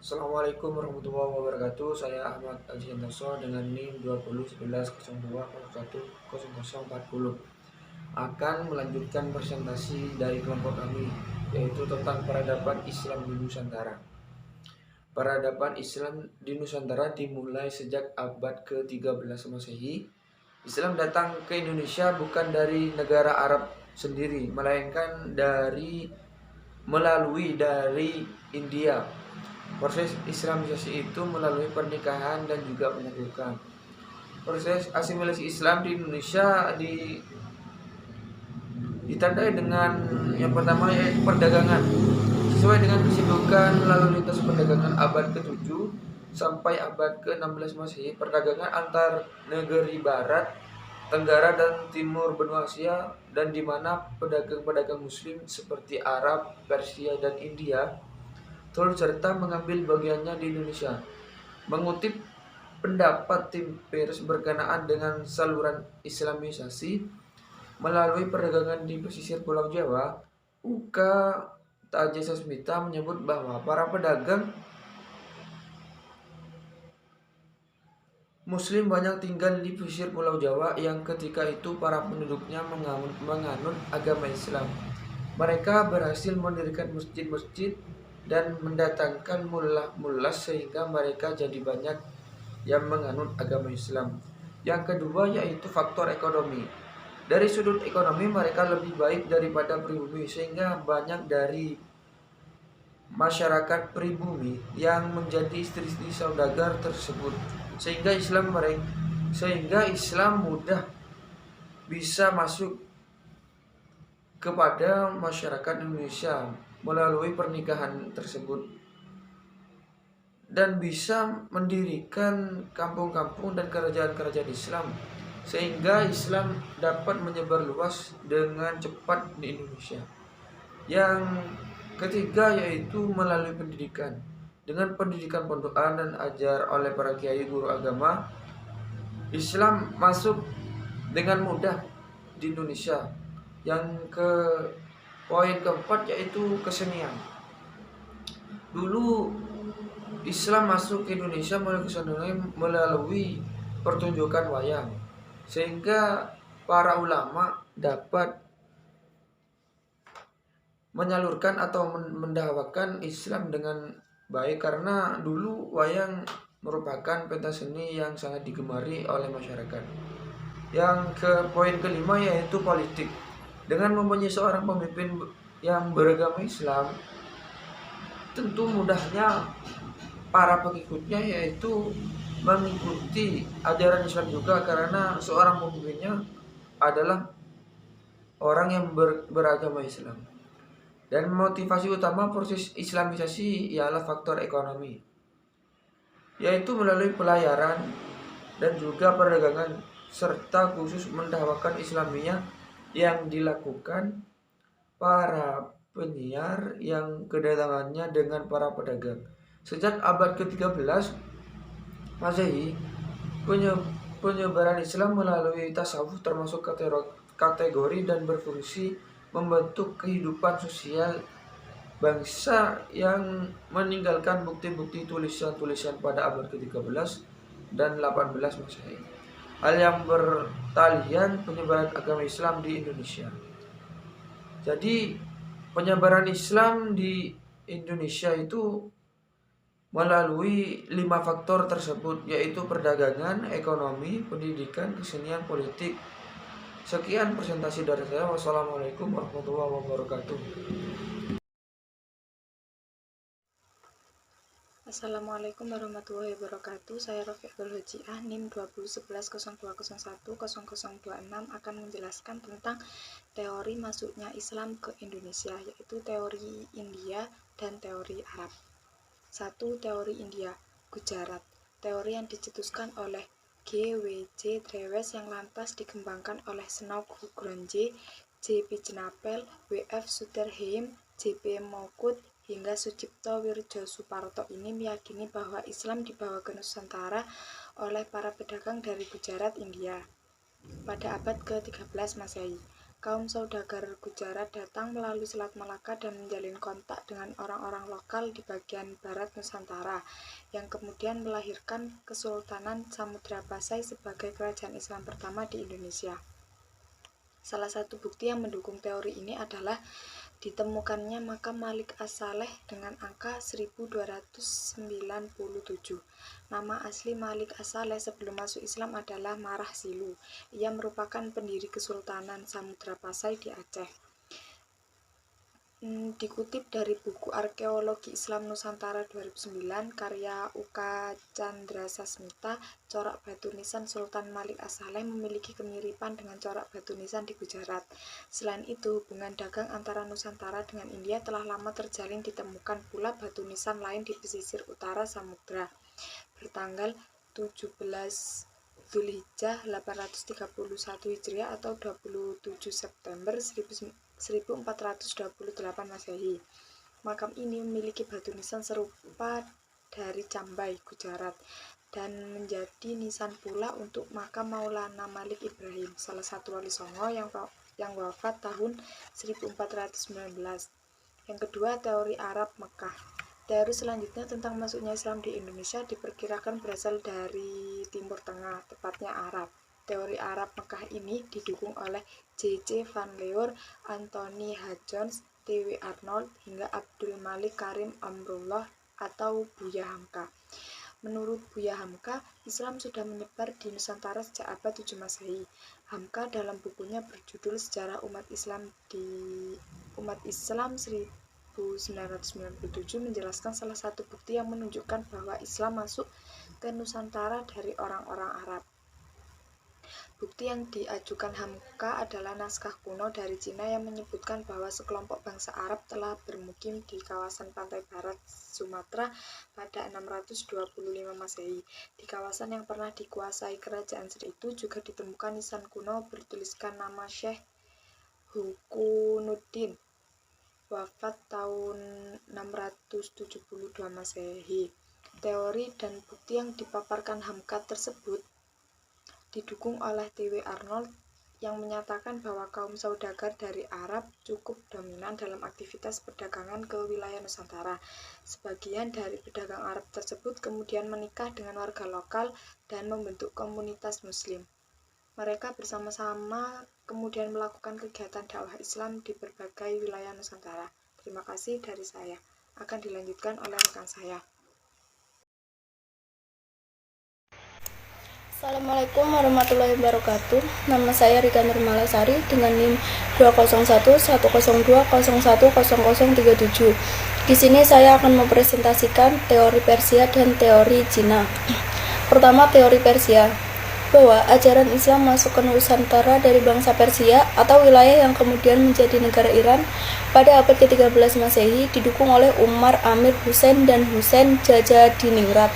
Assalamualaikum warahmatullahi wabarakatuh. Saya Ahmad Aziantoso dengan NIM 201102010040 akan melanjutkan presentasi dari kelompok kami, yaitu tentang peradaban Islam di Nusantara. Peradaban Islam di Nusantara dimulai sejak abad ke-13 Masehi. Islam datang ke Indonesia bukan dari negara Arab sendiri, melainkan melalui dari India. Proses Islamisasi itu melalui pernikahan dan juga penyatuan. Proses asimilasi Islam di Indonesia ditandai dengan yang pertama yaitu perdagangan. Sesuai dengan kesibukan lalu lintas perdagangan abad ke-7 sampai abad ke-16 Masehi, perdagangan antar negeri barat, tenggara dan timur benua Asia, dan di mana pedagang-pedagang muslim seperti Arab, Persia dan India turut serta mengambil bagiannya di Indonesia. Mengutip pendapat tim pers berkenaan dengan saluran Islamisasi melalui perdagangan di pesisir Pulau Jawa, UK Taja Sasmita menyebut bahwa para pedagang Muslim banyak tinggal di pesisir Pulau Jawa yang ketika itu para penduduknya menganut agama Islam. Mereka berhasil mendirikan masjid-masjid dan mendatangkan mullah-mullah sehingga mereka jadi banyak yang menganut agama Islam. Yang kedua yaitu faktor ekonomi. Dari sudut ekonomi mereka lebih baik daripada pribumi sehingga banyak dari masyarakat pribumi yang menjadi istri-istri saudagar tersebut, sehingga Islam mudah bisa masuk kepada masyarakat Indonesia melalui pernikahan tersebut dan bisa mendirikan kampung-kampung dan kerajaan-kerajaan Islam sehingga Islam dapat menyebar luas dengan cepat di Indonesia. Yang ketiga yaitu melalui pendidikan. Dengan pendidikan pondokan dan ajar oleh para kiai guru agama, Islam masuk dengan mudah di Indonesia. Yang ke poin keempat yaitu kesenian. Dulu Islam masuk ke Indonesia melalui pertunjukan wayang, sehingga para ulama dapat menyalurkan atau mendakwakan Islam dengan baik karena dulu wayang merupakan pentas seni yang sangat digemari oleh masyarakat. Yang ke poin kelima yaitu politik. Dengan mempunyai seorang pemimpin yang beragama Islam, tentu mudahnya para pengikutnya yaitu mengikuti ajaran Islam juga karena seorang pemimpinnya adalah orang yang beragama Islam. Dan motivasi utama proses Islamisasi ialah faktor ekonomi, yaitu melalui pelayaran dan juga perdagangan serta khusus mendakwakan Islamiyah yang dilakukan para penyiar yang kedatangannya dengan para pedagang. Sejak abad ke-13 Masehi, penyebaran Islam melalui tasawuf termasuk kategori dan berfungsi membentuk kehidupan sosial bangsa yang meninggalkan bukti-bukti tulisan-tulisan pada abad ke-13 dan 18 Masehi. Hal yang bertalian penyebaran agama Islam di Indonesia. Jadi penyebaran Islam di Indonesia itu melalui 5 faktor tersebut, yaitu perdagangan, ekonomi, pendidikan, kesenian, politik. Sekian presentasi dari saya. Wassalamualaikum warahmatullahi wabarakatuh. Assalamualaikum warahmatullahi wabarakatuh. Saya Rafiqul Hojiah, NIM 201102010026 akan menjelaskan tentang teori masuknya Islam ke Indonesia, yaitu teori India dan teori Arab. 1. Teori India, Gujarat. Teori yang dicetuskan oleh G.W.J. Trewes yang lantas dikembangkan oleh Snow Gronje, J.P. Jenapel, W.F. Suterheim, J.P. Mokut, hingga Sucipto Wirjo Suparto ini meyakini bahwa Islam dibawa ke Nusantara oleh para pedagang dari Gujarat, India pada abad ke-13 Masehi. Kaum saudagar Gujarat datang melalui Selat Malaka dan menjalin kontak dengan orang-orang lokal di bagian barat Nusantara, yang kemudian melahirkan Kesultanan Samudra Pasai sebagai kerajaan Islam pertama di Indonesia. Salah satu bukti yang mendukung teori ini adalah ditemukannya makam Malik As-Saleh dengan angka 1297. Nama asli Malik As-Saleh sebelum masuk Islam adalah Marah Silu. Ia merupakan pendiri Kesultanan Samudra Pasai di Aceh. Dikutip dari buku Arkeologi Islam Nusantara 2009 karya Uka Chandrasasmita, corak batu nisan Sultan Malik As-Saleh memiliki kemiripan dengan corak batu nisan di Gujarat. Selain itu, hubungan dagang antara Nusantara dengan India telah lama terjalin. Ditemukan pula batu nisan lain di pesisir utara samudra. Bertanggal 17 Zulhijjah 831 Hijriah atau 27 September 1428 Masehi. Makam ini memiliki batu nisan serupa dari Cambai, Gujarat, dan menjadi nisan pula untuk makam Maulana Malik Ibrahim, salah satu wali Songo yang wafat tahun 1419. Yang kedua, teori Arab Mekah. Teori selanjutnya tentang masuknya Islam di Indonesia diperkirakan berasal dari Timur Tengah, tepatnya Arab. Teori Arab Mekah ini didukung oleh J.C. Van Leur, Anthony H. Jones, T.W. Arnold, hingga Abdul Malik Karim Amrullah atau Buya Hamka. Menurut Buya Hamka, Islam sudah menyebar di Nusantara sejak abad 7 Masehi. Hamka dalam bukunya berjudul Sejarah Umat Islam 1997 menjelaskan salah satu bukti yang menunjukkan bahwa Islam masuk ke Nusantara dari orang-orang Arab. Bukti yang diajukan Hamka adalah naskah kuno dari Cina yang menyebutkan bahwa sekelompok bangsa Arab telah bermukim di kawasan pantai barat Sumatera pada 625 Masehi. Di kawasan yang pernah dikuasai kerajaan Sri itu juga ditemukan nisan kuno bertuliskan nama Syekh Hukunuddin, wafat tahun 672 Masehi. Teori dan bukti yang dipaparkan Hamka tersebut didukung oleh T.W. Arnold yang menyatakan bahwa kaum saudagar dari Arab cukup dominan dalam aktivitas perdagangan ke wilayah Nusantara. Sebagian dari pedagang Arab tersebut kemudian menikah dengan warga lokal dan membentuk komunitas Muslim. Mereka bersama-sama kemudian melakukan kegiatan dakwah Islam di berbagai wilayah Nusantara. Terima kasih dari saya. Akan dilanjutkan oleh rekan saya. Assalamualaikum warahmatullahi wabarakatuh. Nama saya Rika Nurmalasari dengan NIM 2011120101037. Di sini saya akan mempresentasikan teori Persia dan teori Cina. Pertama, teori Persia, bahwa ajaran Islam masuk ke Nusantara dari bangsa Persia atau wilayah yang kemudian menjadi negara Iran pada abad ke-13 Masehi, didukung oleh Umar Amir Hussein dan Hussein Jajadiningrat.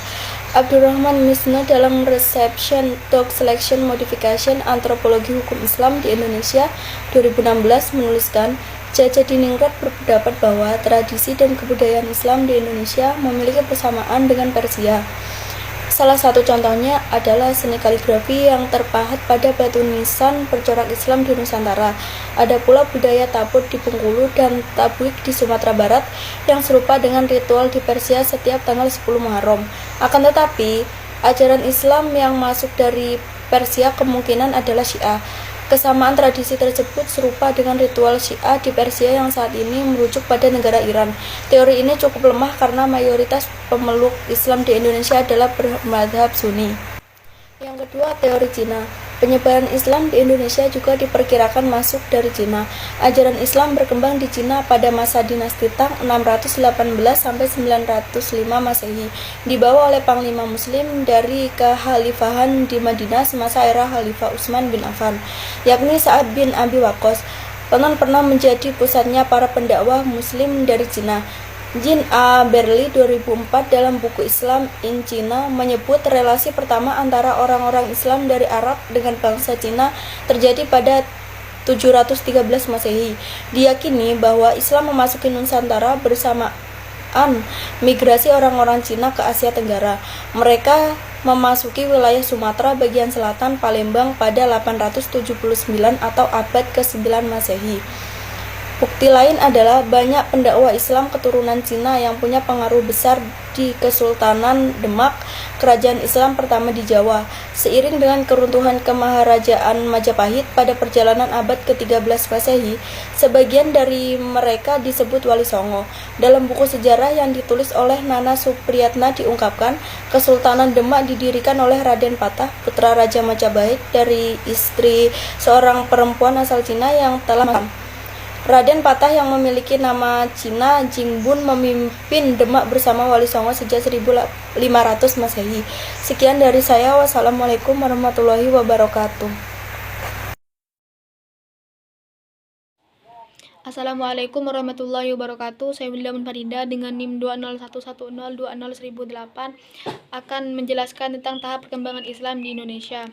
Abdurrahman Misno dalam Reception Dog Selection Modification Antropologi Hukum Islam di Indonesia 2016 menuliskan, Jajadiningrat berpendapat bahwa tradisi dan kebudayaan Islam di Indonesia memiliki persamaan dengan Persia. Salah satu contohnya adalah seni kaligrafi yang terpahat pada batu nisan bercorak Islam di Nusantara. Ada pula budaya tabut di Bengkulu dan tabuik di Sumatera Barat yang serupa dengan ritual di Persia setiap tanggal 10 Muharram. Akan tetapi, ajaran Islam yang masuk dari Persia kemungkinan adalah Syiah. Kesamaan tradisi tersebut serupa dengan ritual Syiah di Persia yang saat ini merujuk pada negara Iran. Teori ini cukup lemah karena mayoritas pemeluk Islam di Indonesia adalah bermadzhab Sunni. Yang kedua, teori Cina. Penyebaran Islam di Indonesia juga diperkirakan masuk dari Cina. Ajaran Islam berkembang di Cina pada masa dinasti Tang 618-905 Masehi, dibawa oleh Panglima Muslim dari kekhalifahan di Madinah semasa era Khalifah Utsman bin Affan, yakni Sa'ad bin Abi Waqqas. Pernah menjadi pusatnya para pendakwah Muslim dari Cina. Jin A. Berli 2004 dalam buku Islam in China menyebut relasi pertama antara orang-orang Islam dari Arab dengan bangsa Cina terjadi pada 713 Masehi. Diyakini bahwa Islam memasuki Nusantara bersamaan migrasi orang-orang Cina ke Asia Tenggara. Mereka memasuki wilayah Sumatera bagian selatan Palembang pada 879 atau abad ke-9 Masehi. Bukti lain adalah banyak pendakwa Islam keturunan Cina yang punya pengaruh besar di Kesultanan Demak, kerajaan Islam pertama di Jawa. Seiring dengan keruntuhan Kemaharajaan Majapahit pada perjalanan abad ke-13 Masehi, sebagian dari mereka disebut Wali Songo. Dalam buku sejarah yang ditulis oleh Nana Supriyatna diungkapkan, Kesultanan Demak didirikan oleh Raden Patah, putra Raja Majapahit dari istri seorang perempuan asal Cina yang telah mati. Raden Patah yang memiliki nama Cina Jingbun memimpin Demak bersama Wali Songo sejak 1500 Masehi. Sekian dari saya. Wassalamualaikum warahmatullahi wabarakatuh. Assalamualaikum warahmatullahi wabarakatuh. Saya Wilda Munfarida dengan NIM 20110201008 akan menjelaskan tentang tahap perkembangan Islam di Indonesia.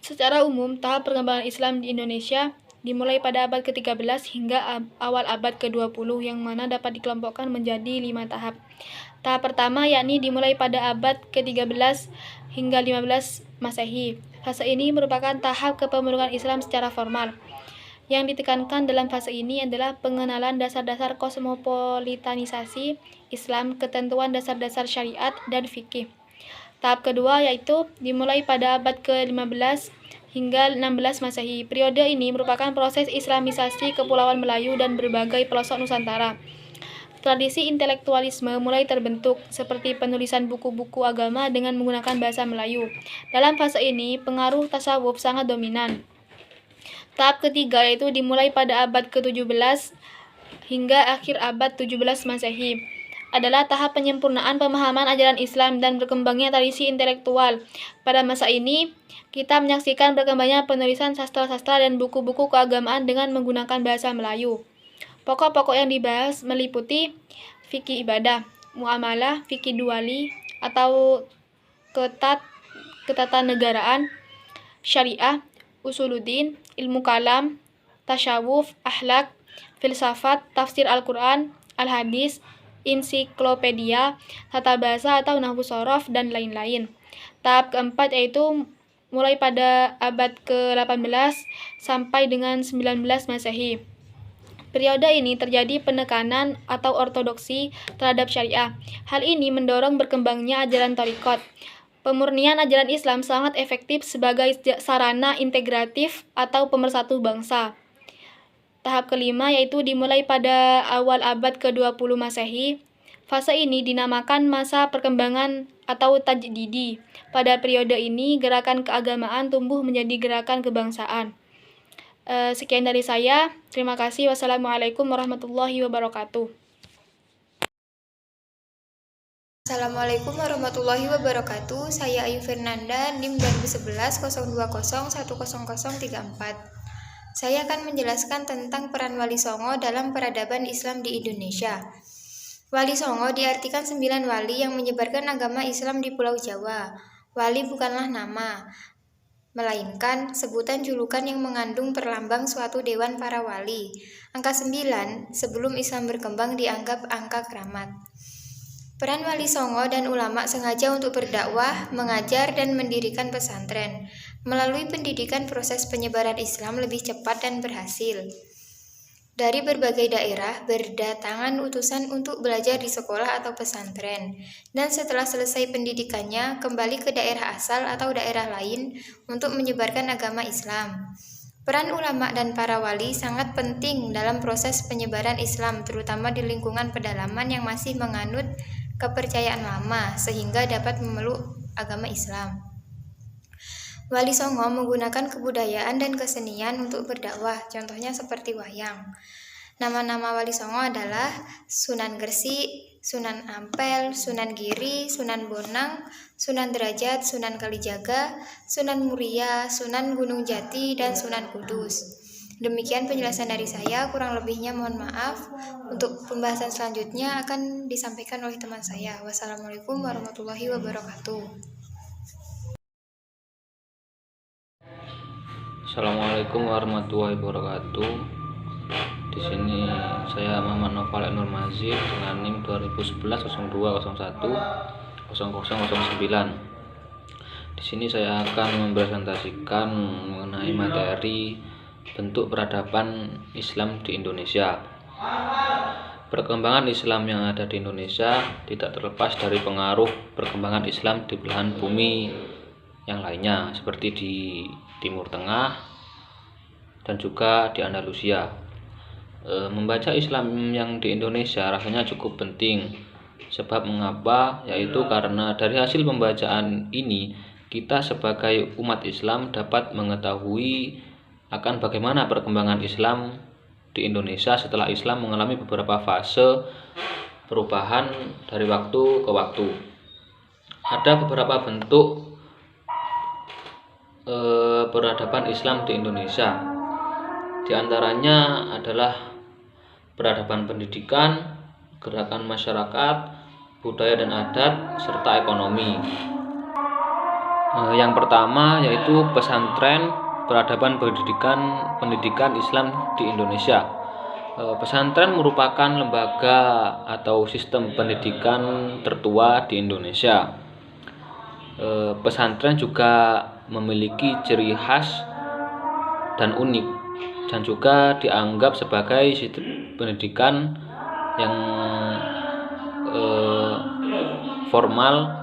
Secara umum, tahap perkembangan Islam di Indonesia dimulai pada abad ke-13 hingga awal abad ke-20 yang mana dapat dikelompokkan menjadi 5 tahap. Tahap pertama yakni dimulai pada abad ke-13 hingga 15 Masehi. Fase ini merupakan tahap kepemulukan Islam secara formal. Yang ditekankan dalam fase ini adalah pengenalan dasar-dasar kosmopolitanisasi Islam, ketentuan dasar-dasar syariat, dan fikih. Tahap kedua yaitu dimulai pada abad ke-15 hingga 16 Masehi. Periode ini merupakan proses islamisasi Kepulauan Melayu dan berbagai pelosok Nusantara. Tradisi intelektualisme mulai terbentuk, seperti penulisan buku-buku agama dengan menggunakan bahasa Melayu. Dalam fase ini, pengaruh tasawuf sangat dominan. Tahap ketiga yaitu dimulai pada abad ke-17 hingga akhir abad 17 Masehi. Adalah tahap penyempurnaan pemahaman ajaran Islam dan berkembangnya tradisi intelektual. Pada masa ini, kita menyaksikan berkembangnya penulisan sastra-sastra dan buku-buku keagamaan dengan menggunakan bahasa Melayu. Pokok-pokok yang dibahas meliputi fikih ibadah, muamalah, fikih duali atau ketatanegaraan, syariah, usuluddin, ilmu kalam, tasyawuf, akhlak, filsafat, tafsir Al-Quran, al-hadis, ensiklopedia, tata bahasa atau nahwu shorof, dan lain-lain. Tahap keempat yaitu mulai pada abad ke-18 sampai dengan 19 Masehi. Periode ini terjadi penekanan atau ortodoksi terhadap syariah. Hal ini mendorong berkembangnya ajaran thariqat. Pemurnian ajaran Islam sangat efektif sebagai sarana integratif atau pemersatu bangsa. Tahap kelima yaitu dimulai pada awal abad ke-20 Masehi. Fase ini dinamakan masa perkembangan atau tajdidi. Pada periode ini, gerakan keagamaan tumbuh menjadi gerakan kebangsaan. Sekian dari saya. Terima kasih. Wassalamualaikum warahmatullahi wabarakatuh. Assalamualaikum warahmatullahi wabarakatuh. Saya Ayu Fernanda, NIM 2011 020 10034. Saya akan menjelaskan tentang peran Wali Songo dalam peradaban Islam di Indonesia. Wali Songo diartikan 9 wali yang menyebarkan agama Islam di Pulau Jawa. Wali bukanlah nama, melainkan sebutan julukan yang mengandung perlambang suatu dewan para wali. Angka 9 sebelum Islam berkembang dianggap angka keramat. Peran Wali Songo dan ulama sengaja untuk berdakwah, mengajar, dan mendirikan pesantren. Melalui pendidikan, proses penyebaran Islam lebih cepat dan berhasil. Dari berbagai daerah berdatangan utusan untuk belajar di sekolah atau pesantren, dan setelah selesai pendidikannya kembali ke daerah asal atau daerah lain untuk menyebarkan agama Islam. Peran ulama dan para wali sangat penting dalam proses penyebaran Islam, terutama di lingkungan pedalaman yang masih menganut kepercayaan lama sehingga dapat memeluk agama Islam. Wali Songo menggunakan kebudayaan dan kesenian untuk berdakwah, contohnya seperti wayang. Nama-nama Wali Songo adalah Sunan Gresik, Sunan Ampel, Sunan Giri, Sunan Bonang, Sunan Derajat, Sunan Kalijaga, Sunan Muria, Sunan Gunung Jati, dan Sunan Kudus. Demikian penjelasan dari saya, kurang lebihnya mohon maaf. Untuk pembahasan selanjutnya akan disampaikan oleh teman saya. Wassalamualaikum warahmatullahi wabarakatuh. Assalamualaikum warahmatullahi wabarakatuh. Di sini saya Muhammad Noval Nur Mazid dengan NIM 2011 0201 0009. Di sini saya akan mempresentasikan mengenai materi bentuk peradaban Islam di Indonesia. Perkembangan Islam yang ada di Indonesia tidak terlepas dari pengaruh perkembangan Islam di belahan bumi yang lainnya, seperti di Timur Tengah dan juga di Andalusia. Membaca Islam yang di Indonesia rasanya cukup penting. Sebab mengapa? Yaitu karena dari hasil pembacaan ini kita sebagai umat Islam dapat mengetahui akan bagaimana perkembangan Islam di Indonesia setelah Islam mengalami beberapa fase perubahan dari waktu ke waktu. Ada beberapa bentuk peradaban Islam di Indonesia. Di antaranya adalah peradaban pendidikan, gerakan masyarakat, budaya dan adat, serta ekonomi. Yang pertama yaitu pesantren, peradaban pendidikan Islam di Indonesia. Pesantren merupakan lembaga atau sistem pendidikan tertua di Indonesia. Pesantren juga memiliki ciri khas dan unik, dan juga dianggap sebagai sistem pendidikan yang formal.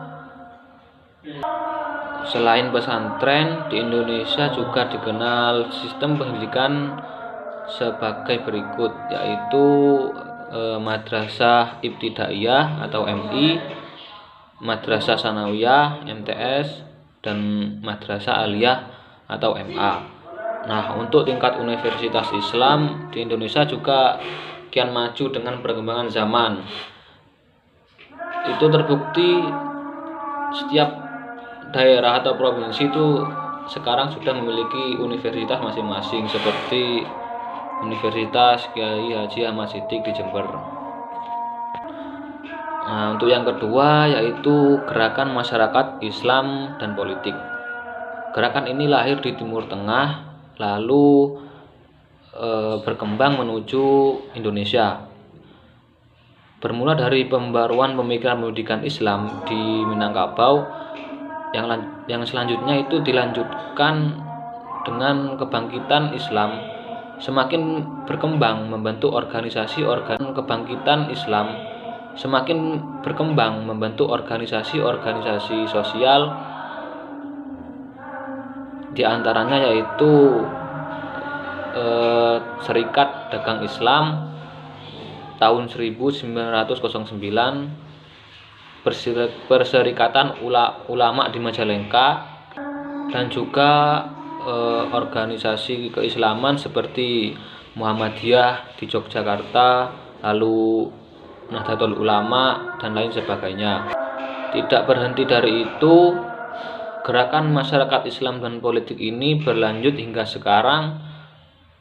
Selain pesantren, di Indonesia juga dikenal sistem pendidikan sebagai berikut, yaitu Madrasah Ibtidaiyah atau MI, Madrasah Sanawiyah MTS, dan Madrasah Aliyah atau MA. Nah, untuk tingkat universitas Islam di Indonesia juga kian maju dengan perkembangan zaman. Itu terbukti setiap daerah atau provinsi itu sekarang sudah memiliki universitas masing-masing, seperti Universitas Kiai Haji Ahmad Siddiq di Jember. Nah, untuk yang kedua yaitu gerakan masyarakat Islam dan politik. Gerakan ini lahir di Timur Tengah, lalu berkembang menuju Indonesia. Bermula dari pembaruan pemikiran pendidikan Islam di Minangkabau, yang selanjutnya itu dilanjutkan dengan kebangkitan Islam. Semakin berkembang membentuk organisasi sosial, di antaranya yaitu Serikat Dagang Islam tahun 1909, Perserikatan Ulama di Majalengka, dan juga organisasi keislaman seperti Muhammadiyah di Yogyakarta, lalu Nahdlatul Ulama, dan lain sebagainya. Tidak berhenti dari itu, gerakan masyarakat Islam dan politik ini berlanjut hingga sekarang.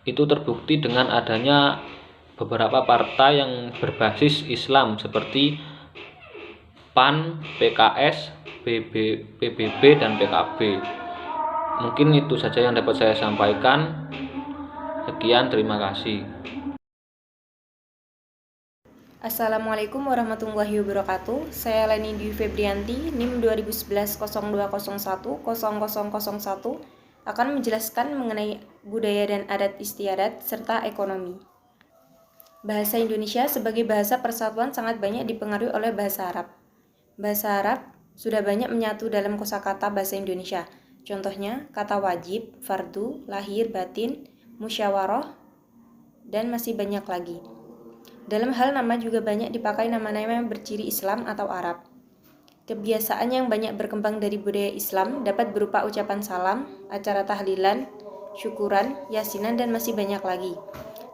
Itu terbukti dengan adanya beberapa partai yang berbasis Islam seperti PAN, PKS, PBB, dan PKB. Mungkin itu saja yang dapat saya sampaikan. Sekian, terima kasih. Assalamualaikum warahmatullahi wabarakatuh. Saya Leni Dwi Febrianti, NIM 2011-0201-0001, akan menjelaskan mengenai budaya dan adat istiadat serta ekonomi. Bahasa Indonesia sebagai bahasa persatuan sangat banyak dipengaruhi oleh bahasa Arab. Bahasa Arab sudah banyak menyatu dalam kosakata bahasa Indonesia. Contohnya kata wajib, fardu, lahir, batin, musyawarah, dan masih banyak lagi. Dalam hal nama juga banyak dipakai nama-nama yang berciri Islam atau Arab. Kebiasaan yang banyak berkembang dari budaya Islam dapat berupa ucapan salam, acara tahlilan, syukuran, yasinan, dan masih banyak lagi.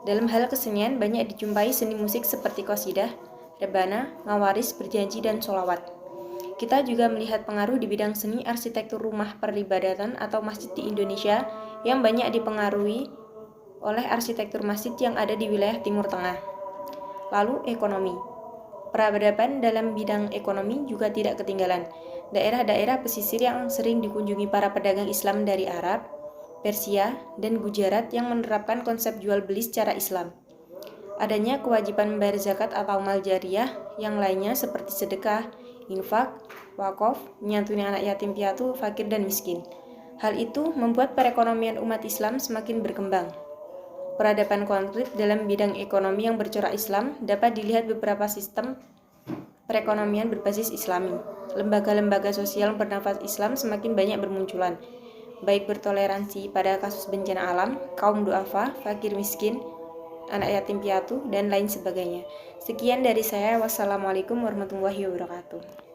Dalam hal kesenian banyak dijumpai seni musik seperti qasidah, rebana, mawaris, berjanji, dan sholawat. Kita juga melihat pengaruh di bidang seni arsitektur rumah peribadatan atau masjid di Indonesia yang banyak dipengaruhi oleh arsitektur masjid yang ada di wilayah Timur Tengah. Lalu ekonomi. Peradaban dalam bidang ekonomi juga tidak ketinggalan. Daerah-daerah pesisir yang sering dikunjungi para pedagang Islam dari Arab, Persia, dan Gujarat yang menerapkan konsep jual beli secara Islam. Adanya kewajiban membayar zakat atau mal jariyah yang lainnya seperti sedekah, infak, wakaf, menyantuni anak yatim piatu, fakir dan miskin. Hal itu membuat perekonomian umat Islam semakin berkembang. Peradaban konkret dalam bidang ekonomi yang bercorak Islam dapat dilihat beberapa sistem perekonomian berbasis Islami. Lembaga-lembaga sosial bernafas Islam semakin banyak bermunculan, baik bertoleransi pada kasus bencana alam, kaum duafa, fakir miskin, anak yatim piatu, dan lain sebagainya. Sekian dari saya. Wassalamualaikum warahmatullahi wabarakatuh.